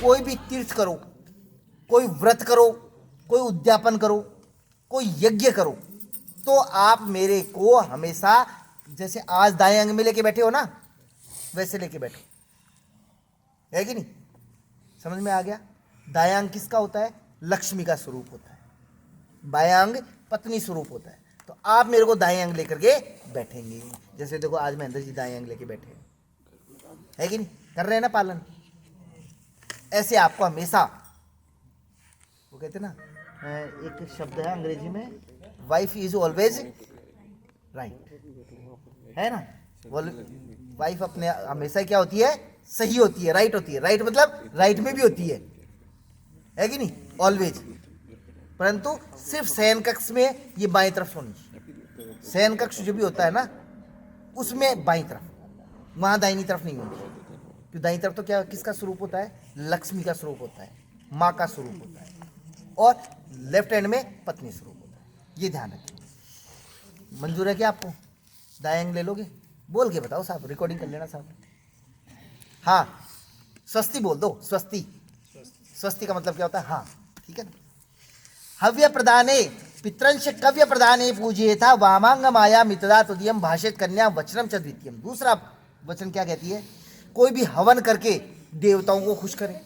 कोई भी तीर्थ करो, कोई व्रत करो, कोई उद्यापन करो, कोई यज्ञ करो, तो आप मेरे को हमेशा जैसे आज दाएं अंग में लेके बैठे हो ना, वैसे लेके बैठो, है कि नहीं? समझ में आ गया? दायां अंग किसका होता है? लक्ष्मी का स्वरूप होता है, बायां अंग पत्नी स्वरूप होता है। तो आप मेरे को दाएं अंग लेकर के बैठेंगे। जैसे देखो आज महेंद्र जी दाएं अंग लेके बैठे हैं, है कि नहीं? कर रहे हैं ना पालन। ऐसे आपको हमेशा, वो कहते हैं ना, एक शब्द है अंग्रेजी में, वाइफ इज ऑलवेज राइट, है ना? वाइफ अपने हमेशा क्या होती है? सही होती है, राइट होती है। राइट मतलब राइट में भी होती है कि नहीं? ऑलवेज। परंतु सिर्फ शयन कक्ष में ये बाएं तरफ होनी चाहिए। शयन कक्ष जो भी होता है ना, उसमें बाईं तरफ, वहां दाहिनी तरफ नहीं होनी चाहिए। क्योंकि दाईं तरफ तो क्या किसका स्वरूप होता है? लक्ष्मी का स्वरूप होता है, माँ का स्वरूप होता है, और लेफ्ट हैंड में पत्नी स्वरूप होता है। ये ध्यान रखिए। मंजूर है क्या आपको? दाएं अंग ले लोगे? बोल के बताओ साहब, रिकॉर्डिंग कर लेना साहब। हाँ, स्वस्ति बोल दो। स्वस्ति, स्वस्ति का मतलब क्या होता है? हाँ, ठीक है ना? हव्य प्रदाने पितरंश कव्य प्रदाने पूजे था वामांग माया मितदा तुदियम भाषित कन्या वचनम च द्वितीयम। दूसरा वचन क्या कहती है? कोई भी हवन करके देवताओं को खुश करे।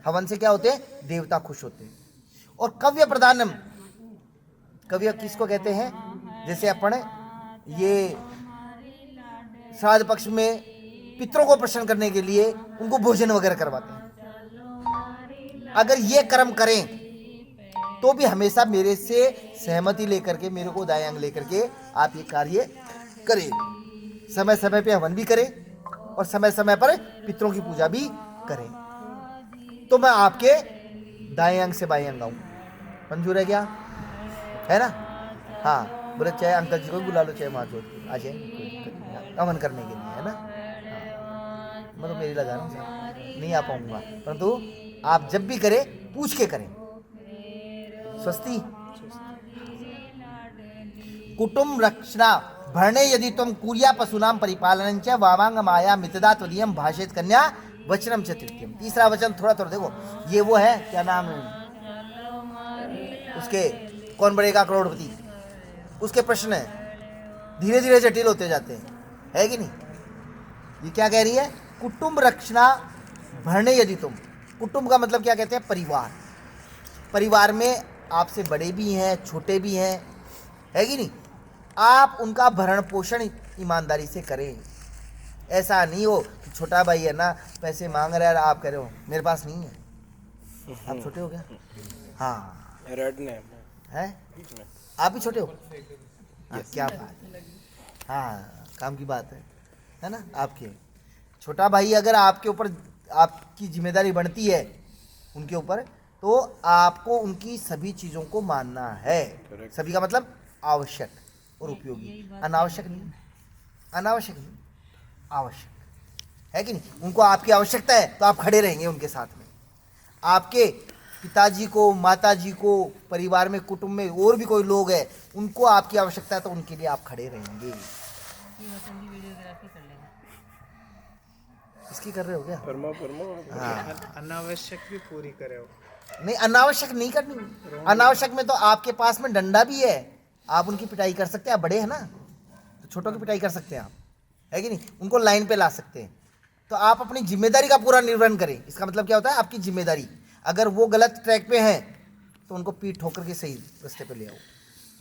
हवन से क्या होते हैं? देवता खुश होते हैं। और कव्य प्रदानम, कव्य किसको कहते हैं? जैसे अपन ये श्राद्ध पक्ष में पितरों को प्रसन्न करने के लिए उनको भोजन वगैरह करवाते हैं। अगर ये कर्म करें तो भी हमेशा मेरे से सहमति लेकर के, मेरे को दाएं अंग लेकर के आप ये कार्य करें। समय समय पे हवन भी करें और समय समय पर पितरों की पूजा भी करें, तो मैं आपके दाएं अंग से बाएं अंग आऊँ। मंजूर है क्या? है ना? हाँ, बोले चाहे अंकल जी को भी बुला लो, चाहे माँ को आ जाए हवन करने के लिए, है ना? हाँ, मैं तो मेरी लगा रहा हूँ साहब, नहीं आ पाऊंगा, परंतु आप जब भी करें पूछ के करें। स्वस्ति। कुटुंब रक्षणा भरणे यदि तुम कुरिया पशुनाम परिपालन च वामांग माया मितदा त्वदीयम भाषित कन्या वचनम च तृतीयम। तीसरा वचन थोड़ा थोड़ा देखो, ये वो है, क्या नाम है उसके, कौन बनेगा करोड़पति, उसके प्रश्न है, धीरे धीरे जटिल होते जाते हैं, है कि नहीं? ये क्या कह रही है? कुटुंब रक्षणा भरणे यदि तुम। कुटुंब का मतलब क्या कहते हैं? परिवार। परिवार में आपसे बड़े भी हैं, छोटे भी हैं, है कि नहीं? आप उनका भरण पोषण ईमानदारी से करें। ऐसा नहीं हो कि छोटा भाई है ना, पैसे मांग रहा है, आप कह रहे हो मेरे पास नहीं है। आप छोटे हो क्या? हाँ, है, आप भी छोटे हो। हाँ, क्या बात है, हाँ, काम की बात है ना? आपके छोटा भाई अगर आपके ऊपर, आपकी जिम्मेदारी बनती है उनके ऊपर, तो आपको उनकी सभी चीज़ों को मानना है। सभी का मतलब आवश्यक और उपयोगी, अनावश्यक नहीं। अनावश्यक नहीं, आवश्यक, है कि नहीं? उनको आपकी आवश्यकता है तो आप खड़े रहेंगे उनके साथ में। आपके पिताजी को, माताजी को, परिवार में, कुटुंब में और भी कोई लोग हैं, उनको आपकी आवश्यकता है तो उनके लिए आप खड़े रहेंगे। इसकी कर रहे हो क्या? हाँ, अनावश्यक भी पूरी करे हो। नहीं, अनावश्यक नहीं करनी। अनावश्यक में तो आपके पास में डंडा भी है, आप उनकी पिटाई कर सकते हैं। आप बड़े हैं ना, तो छोटों की पिटाई कर सकते हैं आप, है कि नहीं? उनको लाइन पे ला सकते हैं। तो आप अपनी जिम्मेदारी का पूरा निर्वहन करें। इसका मतलब क्या होता है? आपकी जिम्मेदारी, अगर वो गलत ट्रैक पे हैं तो उनको पीठ ठोकर के सही रास्ते पे ले आओ।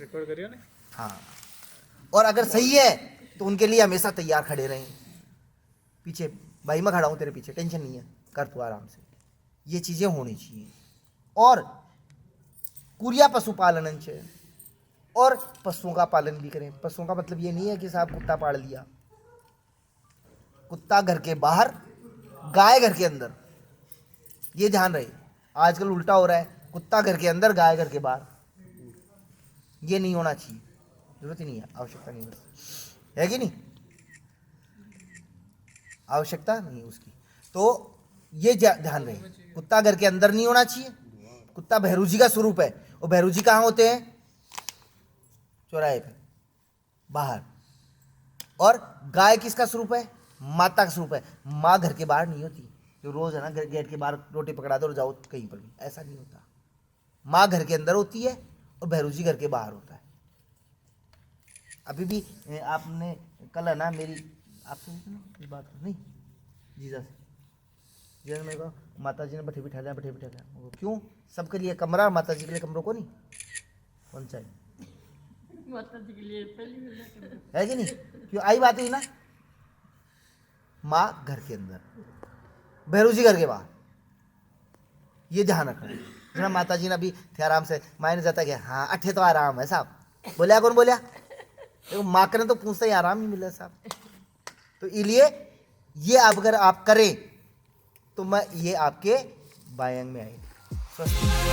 रिकॉर्ड करियो ना? हाँ, और अगर सही है तो उनके लिए हमेशा तैयार खड़े रहें। पीछे भाई मैं खड़ा हूँ तेरे पीछे, टेंशन नहीं है, कर तू आराम से। ये चीज़ें होनी चाहिए। और कुरिया पशुपालन चाहिए, और पशुओं का पालन भी करें। पशुओं का मतलब ये नहीं है कि साहब कुत्ता पाल लिया। कुत्ता घर के बाहर, गाय घर के अंदर, ये ध्यान रहे। आजकल उल्टा हो रहा है, कुत्ता घर के अंदर, गाय घर के बाहर। ये नहीं होना चाहिए, जरूरत ही नहीं है, आवश्यकता नहीं है कि नहीं? आवश्यकता नहीं उसकी। तो ये ध्यान रहे, कुत्ता घर के अंदर नहीं होना चाहिए। कुत्ता भैरू जी का स्वरूप है, और भैरू जी कहाँ होते हैं? चौराहे पे, बाहर। और गाय किसका स्वरूप है? माता का स्वरूप है। माँ घर के बाहर नहीं होती, जो रोज है ना गेट के बाहर रोटी पकड़ा दो और जाओ कहीं पर भी, ऐसा नहीं होता। माँ घर के अंदर होती है और भैरू जी घर के बाहर होता है। अभी भी आपने कल है ना मेरी आपसे हुई थी ना इस बात नहीं जीजा से, जीजा ने मेरे को माता जी ने बैठे बिठा लिया बैठे बिठा लिया। मैं बोला, क्यों? सबके लिए कमरा, माता जी के लिए कमरों को नहीं, कौन सा है माता जी के लिए पहली मिला है कि नहीं? क्यों आई बात हुई ना, माँ घर के अंदर, भैरू जी घर के बाहर, ये ध्यान रखना। जरा माता जी ने अभी थे आराम से, मायने जाता गया हाँ अठे तो आराम है साहब, बोलिया कौन बोलिया? देखो माँ ने तो पूछते ही आराम ही मिला साहब। तो इसलिए ये अगर आप करें तो मैं ये आपके बाएं अंग में आएगी। स्वस्थ